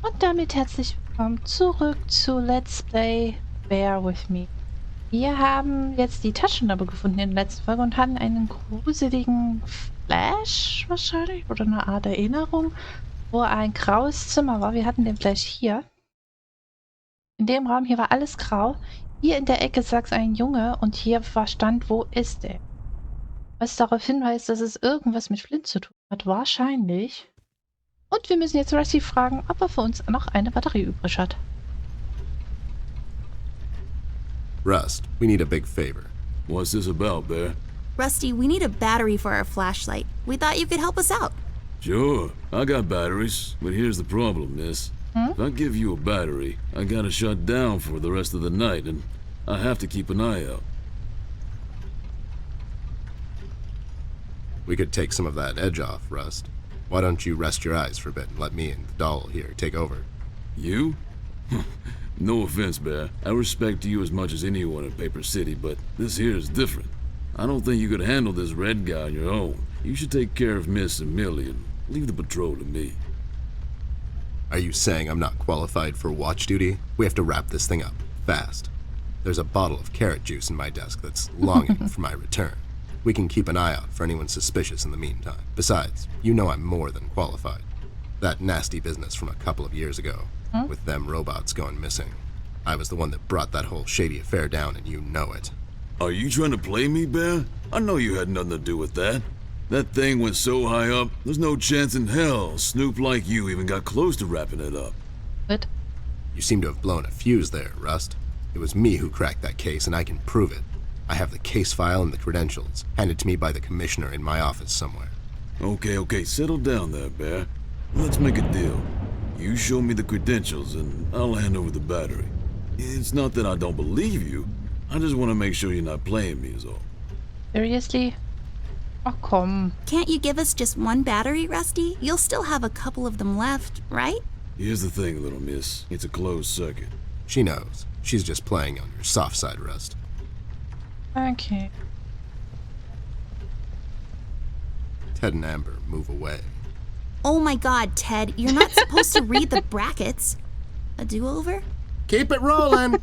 Und damit herzlich willkommen zurück zu Let's Play Bear With Me. Wir haben jetzt die Taschenlampe gefunden in der letzten Folge und hatten einen gruseligen Flash wahrscheinlich oder eine Art Erinnerung, wo ein graues Zimmer war. Wir hatten den Flash hier. In dem Raum hier war alles grau. Hier in der Ecke saß ein Junge und hier war stand, wo ist er? Was darauf hinweist, dass es irgendwas mit Flint zu tun hat. Wahrscheinlich. Und wir müssen jetzt Rusty fragen, ob er für uns noch eine Batterie übrig hat. Rust, we need a big favor. What's this about, Bear? Rusty, we need a battery for our flashlight. We thought you could help us out. Sure, I got batteries, but here's the problem, miss. If I give you a battery, I gotta shut down for the rest of the night, and I have to keep an eye out. We could take some of that edge off, Rust. Why don't you rest your eyes for a bit and let me and the doll here take over? You? No offense, Bear. I respect you as much as anyone in Paper City, but this here is different. I don't think you could handle this red guy on your own. You should take care of Miss and Millie and leave the patrol to me. Are you saying I'm not qualified for watch duty? We have to wrap this thing up, fast. There's a bottle of carrot juice in my desk that's longing for my return. We can keep an eye out for anyone suspicious in the meantime. Besides, you know I'm more than qualified. That nasty business from a couple of years ago, with them robots going missing. I was the one that brought that whole shady affair down, and you know it. Are you trying to play me, Bear? I know you had nothing to do with that. That thing went so high up, there's no chance in hell a snoop like you even got close to wrapping it up. What? You seem to have blown a fuse there, Rust. It was me who cracked that case, and I can prove it. I have the case file and the credentials, handed to me by the commissioner in my office somewhere. Okay, settle down there, Bear. Let's make a deal. You show me the credentials, and I'll hand over the battery. It's not that I don't believe you. I just want to make sure you're not playing me is all. Seriously? Oh, komm. Can't you give us just one battery, Rusty? You'll still have a couple of them left, right? Here's the thing, little miss. It's a closed circuit. She knows. She's just playing on your soft side, Rust. Okay. Ted and Amber move away. Oh my god, Ted, you're not supposed to read the brackets. A do-over? Keep it rolling!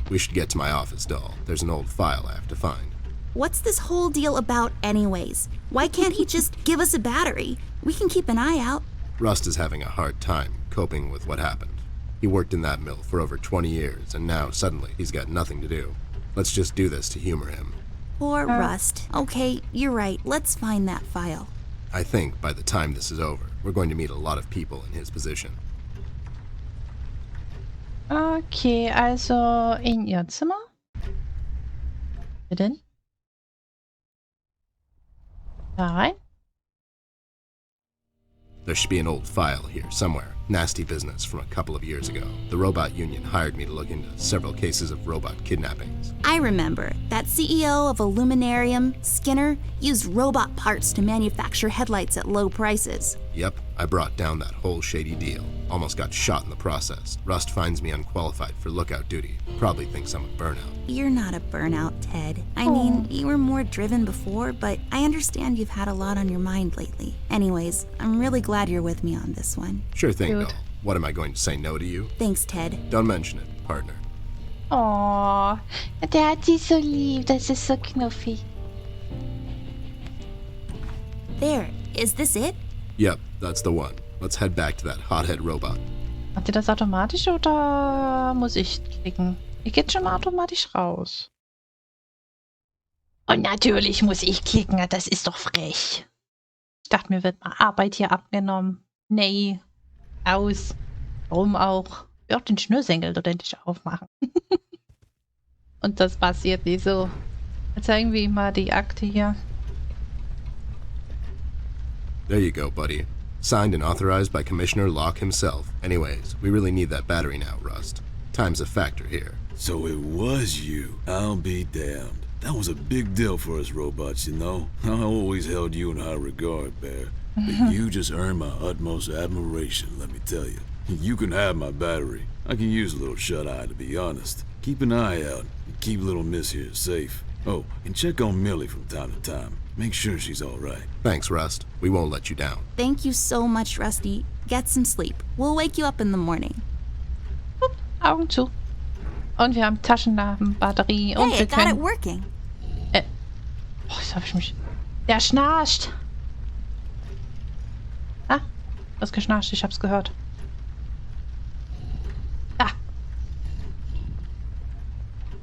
We should get to my office, doll. There's an old file I have to find. What's this whole deal about anyways? Why can't he just give us a battery? We can keep an eye out. Rust is having a hard time coping with what happened. He worked in that mill for over 20 years, and now suddenly he's got nothing to do. Let's just do this to humor him. Poor Rust. Okay, you're right. Let's find that file. I think by the time this is over, we're going to meet a lot of people in his position. Okay, also in ihr Zimmer. Denn? Da rein. There should be an old file here somewhere. Nasty business from a couple of years ago. The robot union hired me to look into several cases of robot kidnappings. I remember. That CEO of Illuminarium, Skinner, used robot parts to manufacture headlights at low prices. Yep, I brought down that whole shady deal. Almost got shot in the process. Rust finds me unqualified for lookout duty. Probably thinks I'm a burnout. You're not a burnout, Ted. I mean, you were more driven before, but I understand you've had a lot on your mind lately. Anyways, I'm really glad you're with me on this one. Sure thing, Good. doll. What am I going to say no to you? Thanks, Ted. Don't mention it, partner. Oh, der hat sie so lieb. Das ist so knuffig. There. Is this it? Yep, that's the one. Let's head back to that hothead robot. Macht ihr das automatisch oder muss ich klicken? Ich gehe schon mal automatisch raus. Und natürlich muss ich klicken. Das ist doch frech. Ich dachte, mir wird mal Arbeit hier abgenommen. Nee. Aus. Warum auch? Ich will auch den Schnürsenkel dort endlich aufmachen. Und das passiert nicht so. Jetzt zeigen wir ihm mal die Akte hier. There you go, buddy. Signed and authorized by Commissioner Locke himself. Anyways, we really need that battery now, Rust. Time's a factor here. So it was you. I'll be damned. That was a big deal for us robots, you know? I always held you in high regard, Bear. But you just earned my utmost admiration, let me tell you. You can have my battery. I can use a little shut-eye, to be honest. Keep an eye out and keep little Miss here safe. Oh, and check on Millie from time to time. Make sure she's all right. Thanks, Rust. We won't let you down. Thank you so much, Rusty. Get some sleep. We'll wake you up in the morning. Upp, Augen zu. Und wir haben Taschenlampen, Batterie und Hey, wir I got it können... working. Jetzt hab ich mich... Der schnarcht! Ah, das geschnarcht, ich hab's gehört. Ah!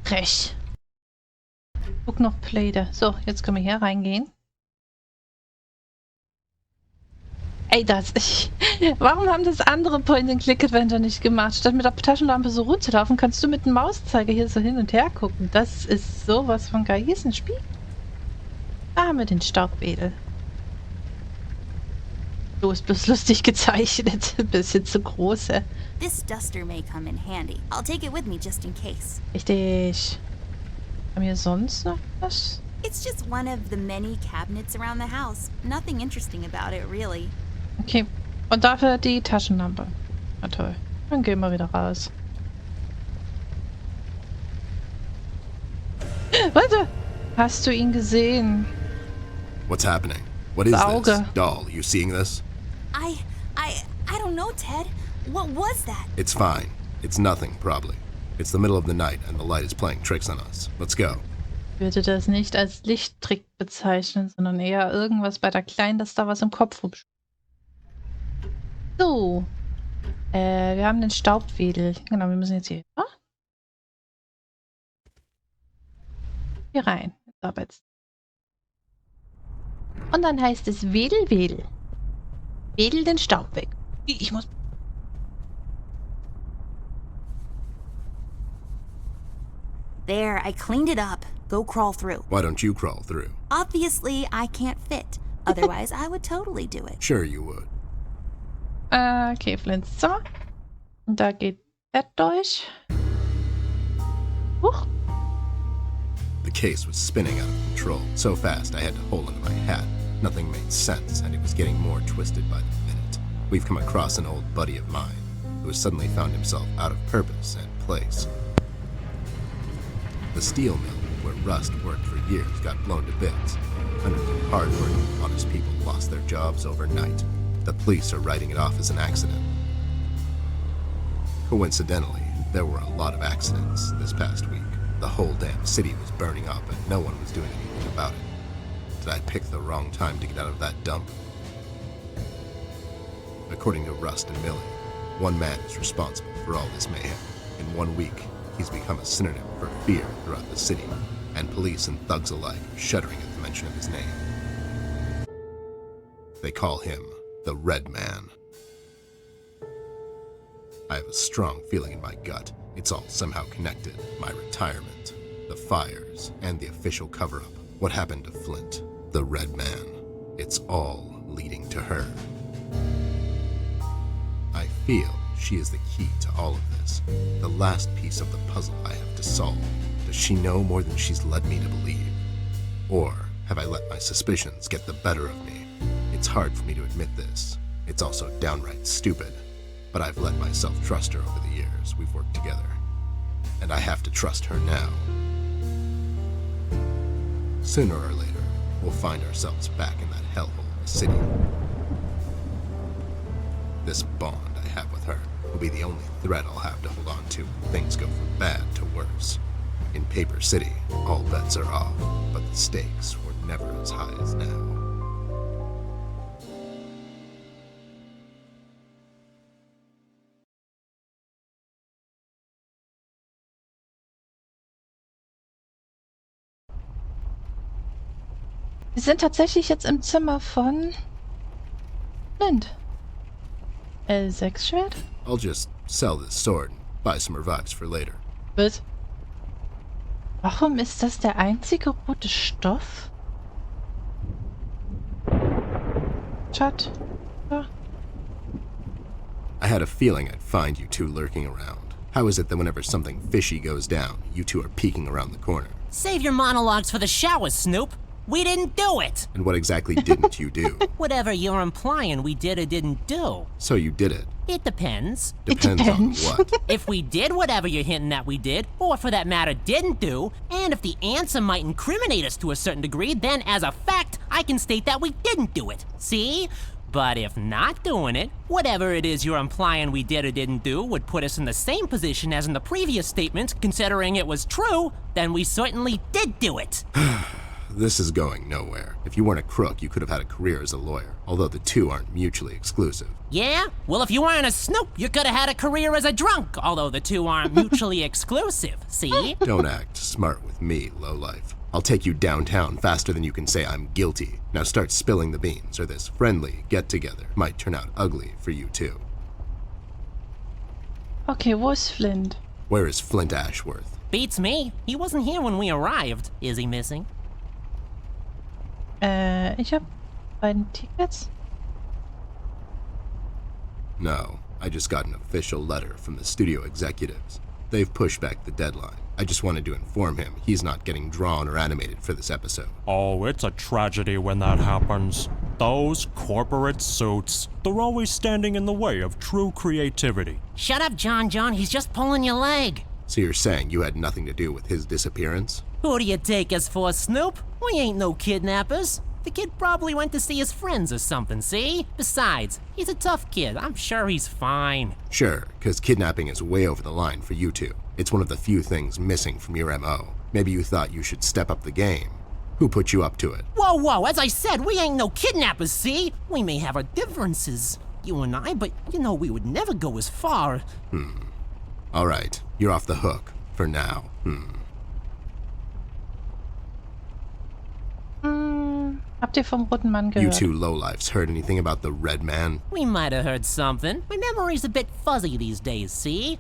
Frech. Guck noch Pläde. So, jetzt können wir hier reingehen. Ey, warum haben das andere Point-and-Click-Adventure nicht gemacht? Statt mit der Taschenlampe so runterzulaufen, kannst du mit dem Mauszeiger hier so hin und her gucken. Das ist sowas von geil. Hier ist ein Spiel. Da haben wir den Staubwedel. So ist bloß lustig gezeichnet. Ein bisschen zu große. This duster may come in handy. I'll take it with me just in case. Richtig. Haben wir sonst noch was? It's just one of the many cabinets around the house. Nothing interesting about it, really. Okay. Und dafür die Taschenlampe. Na toll. Dann gehen wir wieder raus. Warte! Hast du ihn gesehen? What's happening? What is Auge. this? Doll, you seeing this? I don't know, Ted. What was that? It's fine. It's nothing, probably. It's the middle of the night and the light is playing tricks on us. Let's go. Ich würde das nicht als Lichttrick bezeichnen, sondern eher irgendwas bei der Kleinen, dass da was im Kopf rumspielt. So. Wir haben den Staubwedel. Genau, wir müssen jetzt hier. Ah? Hier rein. Jetzt arbeit's. Und dann heißt es Wedel, Wedel. Wedel den Staub weg. Ich muss... There, I cleaned it up. Go crawl through. Why don't you crawl through? Obviously, I can't fit. Otherwise, I would totally do it. Sure you would. Okay, Flints Zimmer. Und da geht er durch. Huch. The case was spinning out of control, so fast I had to hold onto my hat. Nothing made sense, and it was getting more twisted by the minute. We've come across an old buddy of mine, who has suddenly found himself out of purpose and place. The steel mill, where Rust worked for years, got blown to bits. Hundreds of hard-working, honest people lost their jobs overnight. The police are writing it off as an accident. Coincidentally, there were a lot of accidents this past week. The whole damn city was burning up and no one was doing anything about it. Did I pick the wrong time to get out of that dump? According to Rust and Millie, one man is responsible for all this mayhem. In 1 week, he's become a synonym for fear throughout the city, and police and thugs alike are shuddering at the mention of his name. They call him the Red Man. I have a strong feeling in my gut. It's all somehow connected. My retirement, the fires, and the official cover-up. What happened to Flint, the Red Man. It's all leading to her. I feel she is the key to all of this. The last piece of the puzzle I have to solve. Does she know more than she's led me to believe? Or have I let my suspicions get the better of me? It's hard for me to admit this. It's also downright stupid. But I've let myself trust her over the years we've worked together. And I have to trust her now. Sooner or later, we'll find ourselves back in that hellhole of a city. This bond I have with her will be the only thread I'll have to hold on to when things go from bad to worse. In Paper City, all bets are off, but the stakes were never as high as now. Wir sind tatsächlich jetzt im Zimmer von Flint. L6-Schwert? I'll just sell this sword and buy some revives for later. Was? Warum ist das der einzige rote Stoff? Chat. Ja. I had a feeling I'd find you two lurking around. How is it that whenever something fishy goes down, you two are peeking around the corner? Save your monologues for the shower, Snoop. We didn't do it! And what exactly didn't you do? Whatever you're implying we did or didn't do. So you did it. It depends. Depends on what? If we did whatever you're hinting that we did, or for that matter didn't do, and if the answer might incriminate us to a certain degree, then as a fact, I can state that we didn't do it. See? But if not doing it, whatever it is you're implying we did or didn't do would put us in the same position as in the previous statement, considering it was true, then we certainly did do it. This is going nowhere. If you weren't a crook, you could have had a career as a lawyer, although the two aren't mutually exclusive. Yeah? Well, if you weren't a snoop, you could have had a career as a drunk, although the two aren't mutually exclusive, see? Don't act smart with me, lowlife. I'll take you downtown faster than you can say I'm guilty. Now start spilling the beans, or this friendly get-together might turn out ugly for you too. Okay, wo ist Flint? Where is Flint Ashworth? Beats me. He wasn't here when we arrived. Is he missing? Ich hab beiden Tickets. No, I just got an official letter from the studio executives. They've pushed back the deadline. I just wanted to inform him he's not getting drawn or animated for this episode. Oh, it's a tragedy when that happens. Those corporate suits, they're always standing in the way of true creativity. Shut up, John. He's just pulling your leg. So you're saying you had nothing to do with his disappearance? Who do you take us for, Snoop? We ain't no kidnappers. The kid probably went to see his friends or something, see? Besides, he's a tough kid. I'm sure he's fine. Sure, because kidnapping is way over the line for you two. It's one of the few things missing from your MO. Maybe you thought you should step up the game. Who put you up to it? Whoa, as I said, we ain't no kidnappers, see? We may have our differences, you and I, but you know we would never go as far. All right, you're off the hook. For now. Habt ihr vom Roten Mann You gehört? two lowlifes heard anything about the Red Man? We might have heard something. My memory's a bit fuzzy these days, see?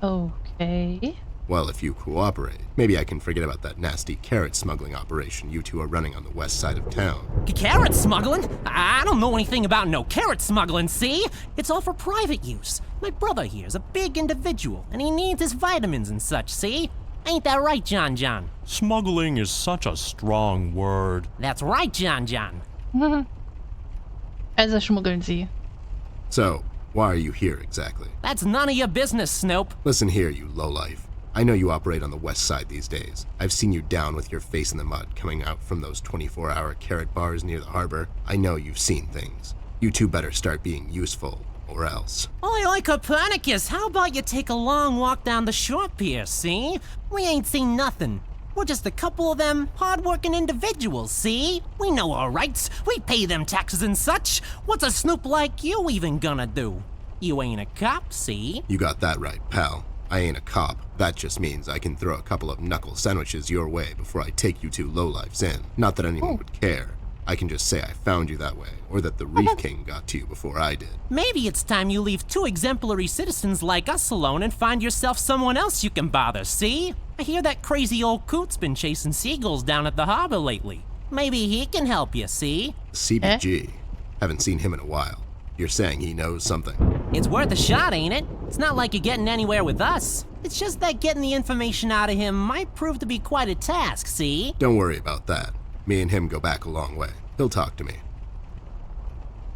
Okay. Well, if you cooperate, maybe I can forget about that nasty carrot smuggling operation you two are running on the west side of town. Carrot smuggling? I don't know anything about no carrot smuggling, see? It's all for private use. My brother here's a big individual, and he needs his vitamins and such, see? Ain't that right, John? Smuggling is such a strong word. That's right, John. Also schmuggeln sie. So, why are you here exactly? That's none of your business, Snoop. Listen here, you lowlife. I know you operate on the west side these days. I've seen you down with your face in the mud coming out from those 24-hour carrot bars near the harbor. I know you've seen things. You two better start being useful, or else. Oi, Copernicus, how about you take a long walk down the shore pier, see? We ain't seen nothing. We're just a couple of them hard-working individuals, see? We know our rights. We pay them taxes and such. What's a snoop like you even gonna do? You ain't a cop, see? You got that right, pal. I ain't a cop. That just means I can throw a couple of knuckle sandwiches your way before I take you two lowlifes in. Not that anyone would care. I can just say I found you that way, or that the Reef King got to you before I did. Maybe it's time you leave two exemplary citizens like us alone and find yourself someone else you can bother, see? I hear that crazy old coot's been chasing seagulls down at the harbor lately. Maybe he can help you, see? CBG. Haven't seen him in a while. You're saying he knows something? It's worth a shot, ain't it? It's not like you're getting anywhere with us. It's just that getting the information out of him might prove to be quite a task, see? Don't worry about that. Me and him go back a long way. He'll talk to me.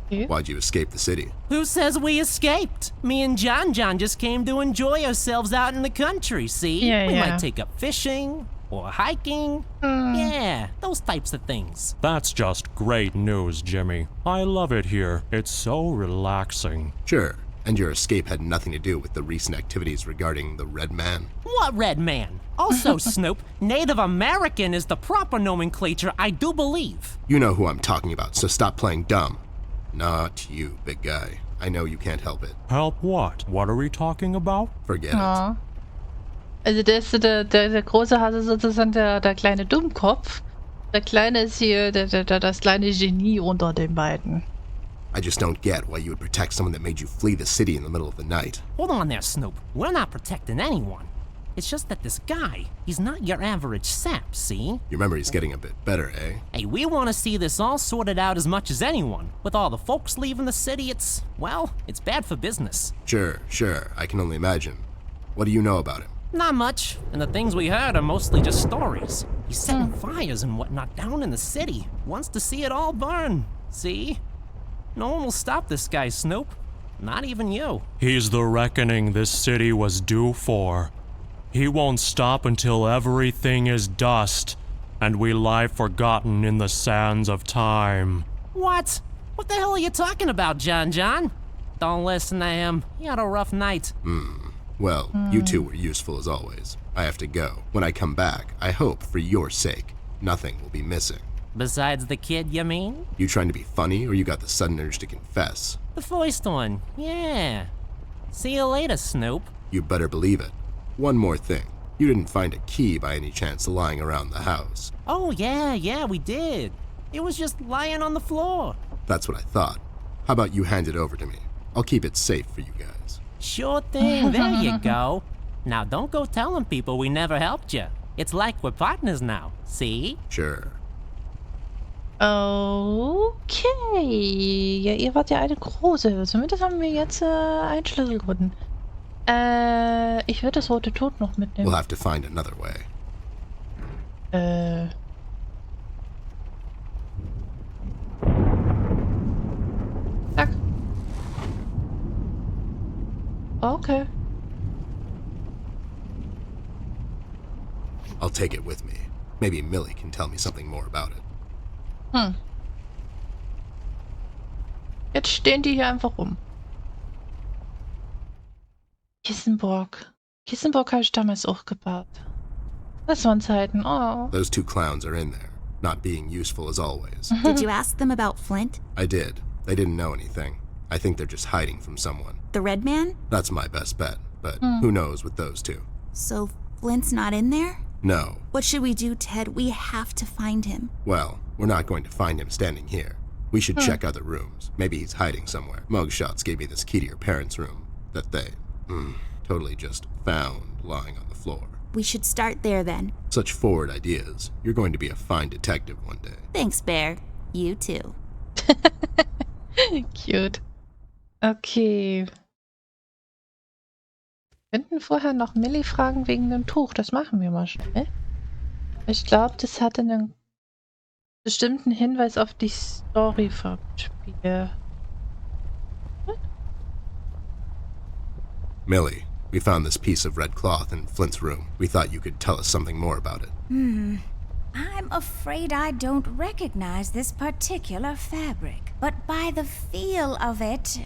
Okay. Why'd you escape the city? Who says we escaped? Me and John just came to enjoy ourselves out in the country, see? Yeah, we yeah. might take up fishing or hiking. Yeah, those types of things. That's just great news, Jimmy. I love it here. It's so relaxing. Sure. And your escape had nothing to do with the recent activities regarding the Red Man? What Red Man? Also, Snoop, Native American is the proper nomenclature, I do believe. You know who I'm talking about, so stop playing dumb. Not you, big guy. I know you can't help it. Help what? What are we talking about? Forget it. Ja. Also der große Hase ist sozusagen der kleine Dummkopf. Der kleine ist hier das kleine Genie unter den beiden. I just don't get why you would protect someone that made you flee the city in the middle of the night. Hold on there, Snoop. We're not protecting anyone. It's just that this guy, he's not your average sap, see? Your memory's getting a bit better, eh? Hey, we want to see this all sorted out as much as anyone. With all the folks leaving the city, it's bad for business. Sure. I can only imagine. What do you know about him? Not much, and the things we heard are mostly just stories. He's setting fires and whatnot down in the city. Wants to see it all burn. See? No one will stop this guy, Snoop. Not even you. He's the reckoning this city was due for. He won't stop until everything is dust, and we lie forgotten in the sands of time. What? What the hell are you talking about, John? Don't listen to him. He had a rough night. Well, you two were useful as always. I have to go. When I come back, I hope, for your sake, nothing will be missing. Besides the kid, you mean? You trying to be funny, or you got the sudden urge to confess? The first one, yeah. See you later, Snoop. You better believe it. One more thing. You didn't find a key by any chance lying around the house. Oh, yeah, we did. It was just lying on the floor. That's what I thought. How about you hand it over to me? I'll keep it safe for you guys. Sure thing, there you go. Now don't go telling people we never helped you. It's like we're partners now, see? Sure. Okay. Ja, ihr wart ja eine große Hilfe. Zumindest haben wir jetzt einen Schlüssel gefunden. Ich würde das rote Tod noch mitnehmen. We'll have to find another way. Zack. Okay. I'll take it with me. Maybe Millie can tell me something more about it. Jetzt stehen die hier einfach rum. Kissenburg. Kissenburg habe ich damals auch gebaut. Das waren Zeiten. Oh. Those two clowns are in there, not being useful as always. Did you ask them about Flint? I did. They didn't know anything. I think they're just hiding from someone. The Red Man? That's my best bet, but who knows with those two? So Flint's not in there? No. What should we do, Ted? We have to find him. Well, we're not going to find him standing here. We should check other rooms. Maybe he's hiding somewhere. Mugshots gave me this key to your parents' room that they, totally just found lying on the floor. We should start there then. Such forward ideas. You're going to be a fine detective one day. Thanks, Bear. You too. Cute. Okay. Wir könnten vorher noch Millie fragen wegen dem Tuch. Das machen wir mal schnell. Ich glaube, das hatte einen bestimmten Hinweis auf die Story vom Spiel. Millie, we found this piece of red cloth in Flint's room. We thought you could tell us something more about it. I'm afraid I don't recognize this particular fabric, but by the feel of it,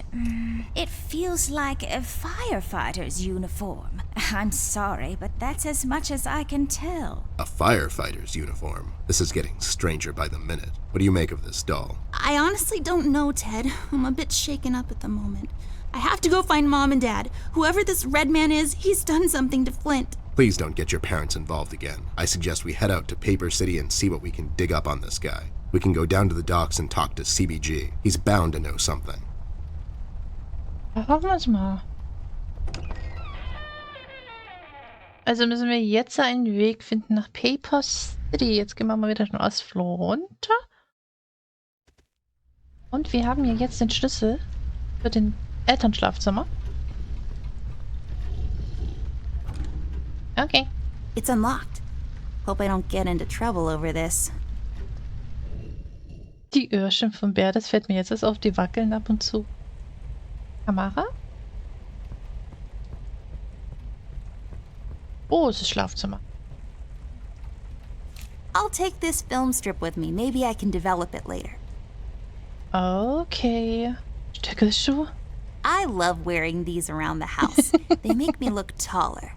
it feels like a firefighter's uniform. I'm sorry, but that's as much as I can tell. A firefighter's uniform. This is getting stranger by the minute. What do you make of this doll? I honestly don't know, Ted. I'm a bit shaken up at the moment. I have to go find Mom and Dad. Whoever this Red Man is, he's done something to Flint. Please don't get your parents involved again. I suggest we head out to Paper City and see what we can dig up on this guy. We can go down to the docks and talk to CBG. He's bound to know something. Ja, hoffen wir es mal. Also müssen wir jetzt einen Weg finden nach Paper City. Jetzt gehen wir mal wieder den Ostflur runter. Und wir haben hier jetzt den Schlüssel für den Elternschlafzimmer. Okay. It's unlocked. Hope I don't get into trouble over this. Die Öhrchen vom Bär, das fällt mir jetzt erst auf, die wackeln ab und zu. Kamera? Großes Schlafzimmer. I'll take this film strip with me. Maybe I can develop it later. Okay. Stöckelschuhe? I love wearing these around the house. They make me look taller.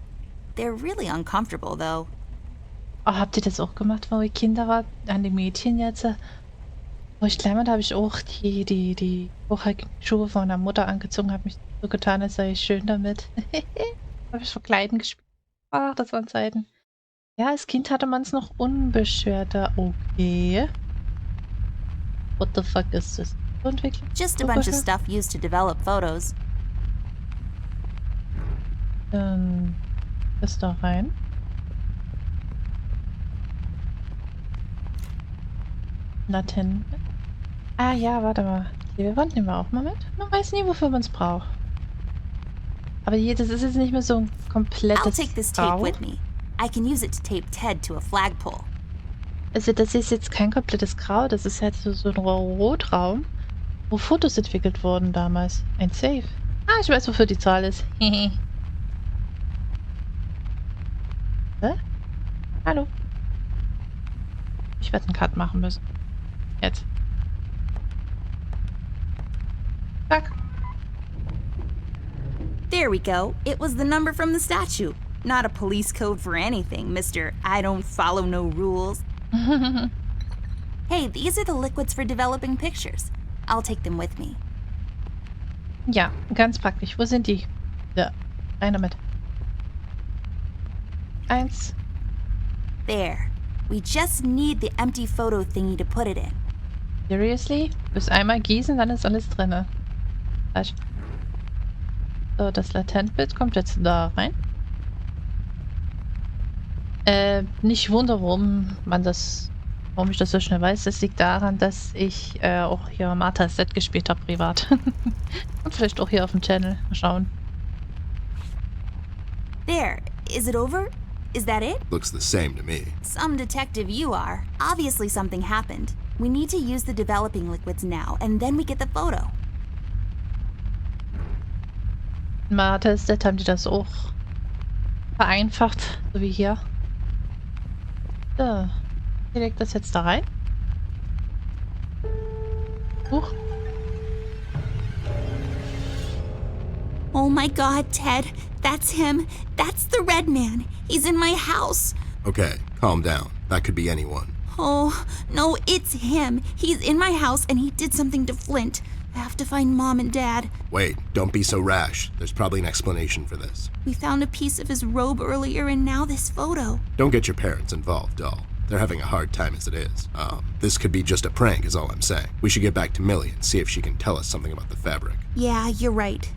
They're really uncomfortable, though. Oh, habt ihr das auch gemacht, wo ihr Kinder wart? An die Mädchen jetzt? Wo ich klein war, da habe ich auch die hochhackigen Schuhe von meiner Mutter angezogen, habe mich so getan, als sei ich schön damit. Habe ich verkleiden gespielt. Ach, das waren Zeiten. Ja, als Kind hatte man es noch unbeschwerter. Okay. What the fuck ist das? Entwicklung? Just a bunch of stuff used to develop photos. Das da rein. Laten. Ah ja, warte mal. Die Wand nehmen wir auch mal mit. Man weiß nie, wofür man es braucht. Aber hier, das ist jetzt nicht mehr so ein I'll komplettes take this tape Grau. with me. I can use it to tape Ted to a flagpole. Also das ist jetzt kein komplettes Grau, das ist halt so ein Rotraum, wo Fotos entwickelt wurden damals. Ein Safe. Ah, ich weiß, wofür die Zahl ist. Hä? Hallo. Ich werde einen Cut machen müssen. Jetzt. Zack. There we go. It was the number from the statue. Not a police code for anything, Mr. I don't follow no rules. Hey, these are the liquids for developing pictures. I'll take them with me. Ja, ganz praktisch. Wo sind die? Ja, rein damit. 1. There. We just need the empty photo thingy to put it in. Seriously? Bis einmal gießen, dann ist alles drinne. Falsch. So, das Latentbild kommt jetzt da rein. Nicht wundern, warum ich das so schnell weiß. Das liegt daran, dass ich auch hier Marthas Set gespielt habe, privat. Und vielleicht auch hier auf dem Channel. Mal schauen. There. Is it over? Is that it? Looks the same to me. Some detective you are. Obviously something happened. We need to use the developing liquids now, and then we get the photo. In Marthas Set haben die das auch vereinfacht, so wie hier. So. Ich leg das jetzt da rein. Huch. Oh my god, Ted. That's him. That's the red man. He's in my house. Okay, calm down. That could be anyone. Oh, no, it's him. He's in my house and he did something to Flint. I have to find Mom and Dad. Wait, don't be so rash. There's probably an explanation for this. We found a piece of his robe earlier and now this photo. Don't get your parents involved, doll. They're having a hard time as it is. This could be just a prank is all I'm saying. We should get back to Millie and see if she can tell us something about the fabric. Yeah, you're right.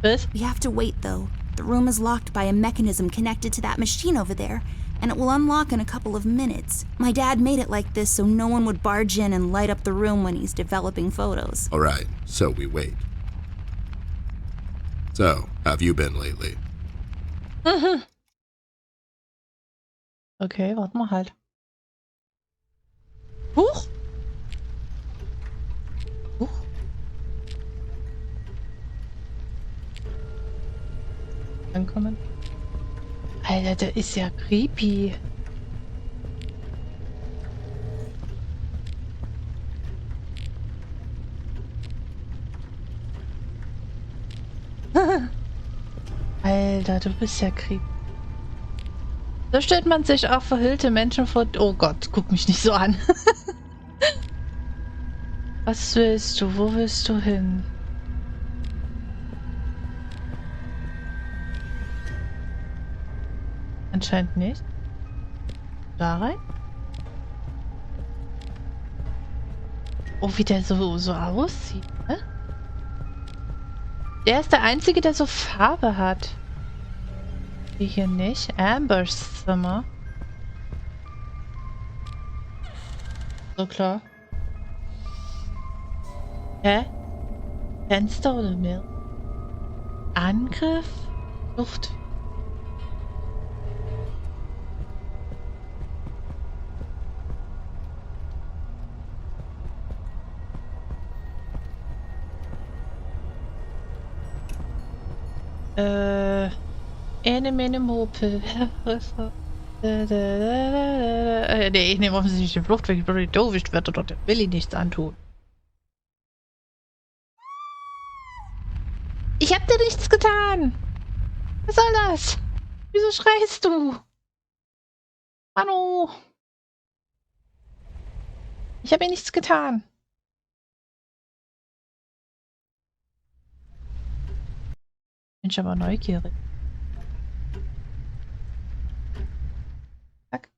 Was? We have to wait, though. The room is locked by a mechanism connected to that machine over there, and it will unlock in a couple of minutes. My dad made it like this so no one would barge in and light up the room when he's developing photos. Alright, so we wait. So, how have you been lately? Okay, warten wir halt. Huch! Huch! Ankommen. Alter, der ist ja creepy. Alter, du bist ja creepy. So stellt man sich auch verhüllte Menschen vor... Oh Gott, guck mich nicht so an. Was willst du? Wo willst du hin? Anscheinend nicht. Da rein? Oh, wie der so aussieht, ne? Der ist der Einzige, der so Farbe hat. Die hier nicht. Ambers Zimmer. So klar. Hä? Fenster oder mehr? Angriff? Luft. Mene Mopel. Nee, ich nehme offensichtlich den Fluchtweg. Ich bin nicht doof. Ich werde dort Willi nichts antun. Ich hab dir nichts getan. Was soll das? Wieso schreist du? Manu. Ich habe ihr nichts getan. Bin ich aber neugierig. Zack.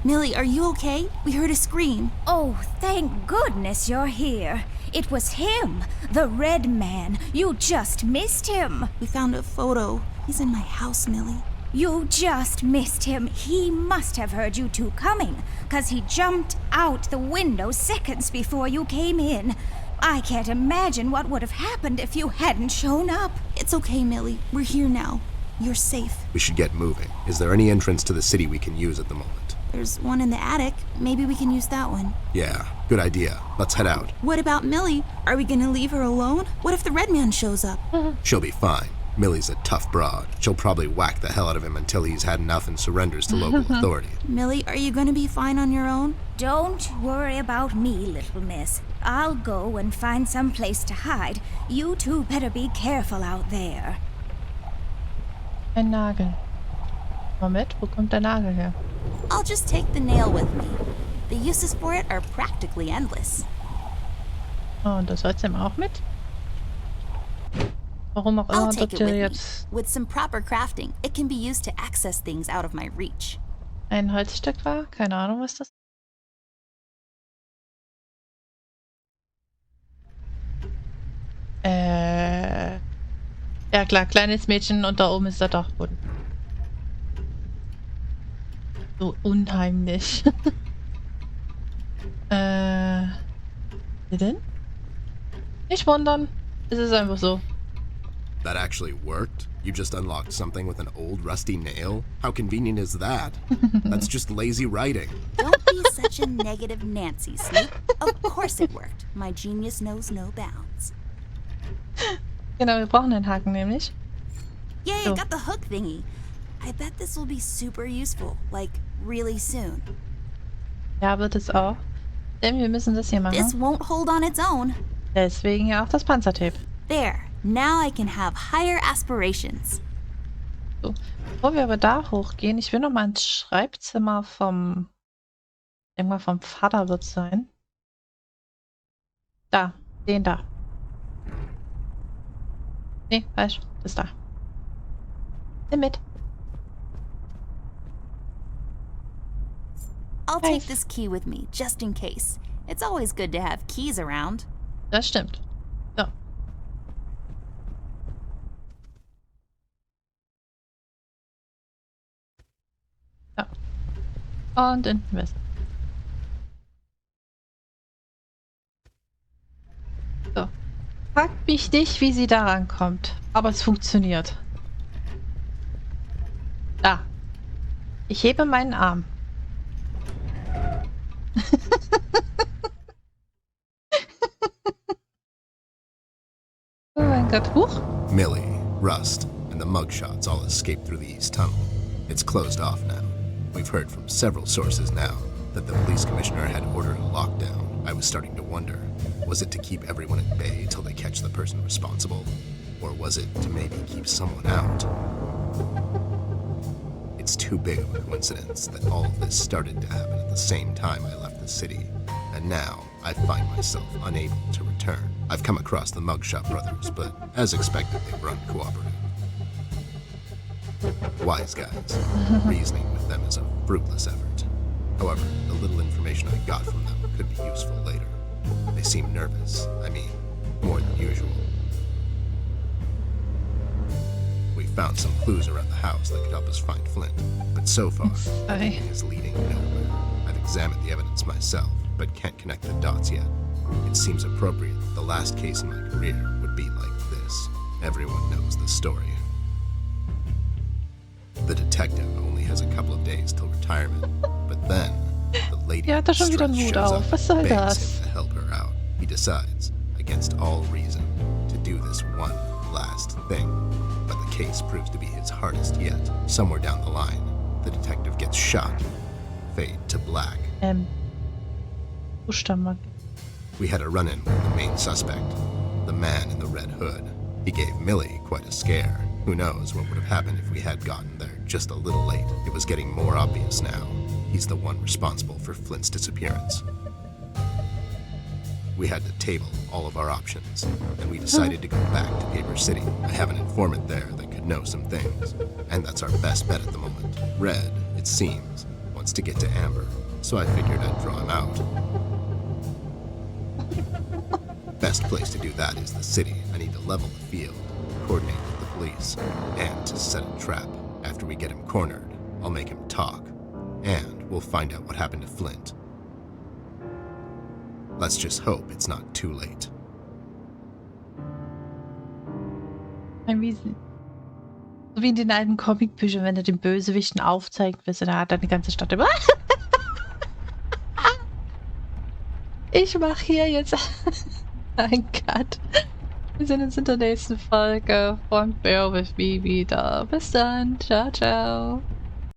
Millie, are you okay? We heard a scream. Oh, thank goodness you're here. It was him, the red man. You just missed him. We found a photo. He's in my house, Millie. You just missed him. He must have heard you two coming, 'cause he jumped out the window seconds before you came in. I can't imagine what would have happened if you hadn't shown up. It's okay, Millie. We're here now. You're safe. We should get moving. Is there any entrance to the city we can use at the moment? There's one in the attic. Maybe we can use that one. Yeah, good idea. Let's head out. What about Millie? Are we gonna leave her alone? What if the red man shows up? She'll be fine. Millie's a tough broad. She'll probably whack the hell out of him until he's had enough and surrenders to local authority. Millie, are you gonna be fine on your own? Don't worry about me, little miss. I'll go and find some place to hide. You two better be careful out there. Ein Nagel. Moment, wo kommt der Nagel her? I'll just take the nail with me. The uses for it are practically endless. Oh, und das Holz auch mit? Warum auch I'll immer take it dort with me. jetzt With some proper crafting, it can be used to access things out of my reach. ein Holzstück war? Keine Ahnung, was das Ja klar, kleines Mädchen und da oben ist der Dachboden. So unheimlich. Wie denn? Nicht wundern. Es ist einfach so. That actually worked? You just unlocked something with an old rusty nail? How convenient is that? That's just lazy writing. Don't be such a negative Nancy, Snoop. Of course it worked. My genius knows no bounds. Genau, wir brauchen den Haken nämlich. Yay, So. I got the hook thingy. I bet this will be super useful, like really soon. Ja, wird es auch. Denn wir müssen das hier This machen. won't hold on its own. Deswegen ja auch das Panzertape. There, now I can have higher aspirations. So. Bevor wir aber da hochgehen, ich will noch mal ins Schreibzimmer vom... Irgendwann vom Vater wird es sein. Da, den da. Nee, falsch. Das da. Nimm mit. I'll take Nice. this key with me, just in case. It's always good to have keys around. Das stimmt. So. Ja. Und invest. So. Fragt mich nicht, wie sie daran kommt. Aber es funktioniert. Da. Ich hebe meinen Arm. Oh mein Gott. Huch. Millie, Rust, and the mugshots all escaped through the east tunnel. It's closed off now. We've heard from several sources now that the police commissioner had ordered a lockdown. I was starting to wonder, was it to keep everyone at bay till they catch the person responsible? Or was it to maybe keep someone out? It's too big of a coincidence that all of this started to happen at the same time I left the city, and now I find myself unable to return. I've come across the Mugshot brothers, but as expected, they were uncooperative. Wise guys. Reasoning with them is a fruitless effort. However, the little information I got from them could be useful later. They seem nervous. I mean, more than usual. We found some clues around the house that could help us find Flint, but so far, Sorry. everything is leading nowhere. I've examined the evidence myself, but can't connect the dots yet. It seems appropriate that the last case in my career would be like this. Everyone knows the story. The detective only has a couple of days till retirement, but then the lady Er hat da schon wieder einen shows Hut auf. up, Was soll begs das? him to help her out. He decides, against all reason, to do this one last thing. But the case proves to be his hardest yet. Somewhere down the line, the detective gets shot. Fade to black. Buchstaben. We had a run-in with the main suspect, the man in the red hood. He gave Millie quite a scare. Who knows what would have happened if we had gotten there just a little late. It was getting more obvious now. He's the one responsible for Flint's disappearance. We had to table all of our options, and we decided to go back to Paper City. I have an informant there that could know some things, and that's our best bet at the moment. Red, it seems, wants to get to Amber, so I figured I'd draw him out. Best place to do that is the city. I need to level the field, coordinate with the police, and to set a trap. After we get him cornered, I'll make him talk, and we'll find out what happened to Flint. Let's just hope it's not too late. Wie, so wie in den alten Comicbüchern, wenn er den Bösewichten aufzeigt, bis er hat dann die ganze Stadt immer. Ich mache hier jetzt einen Cut. Wir sehen uns in der nächsten Folge von Bear With Me wieder. Bis dann. Ciao, ciao.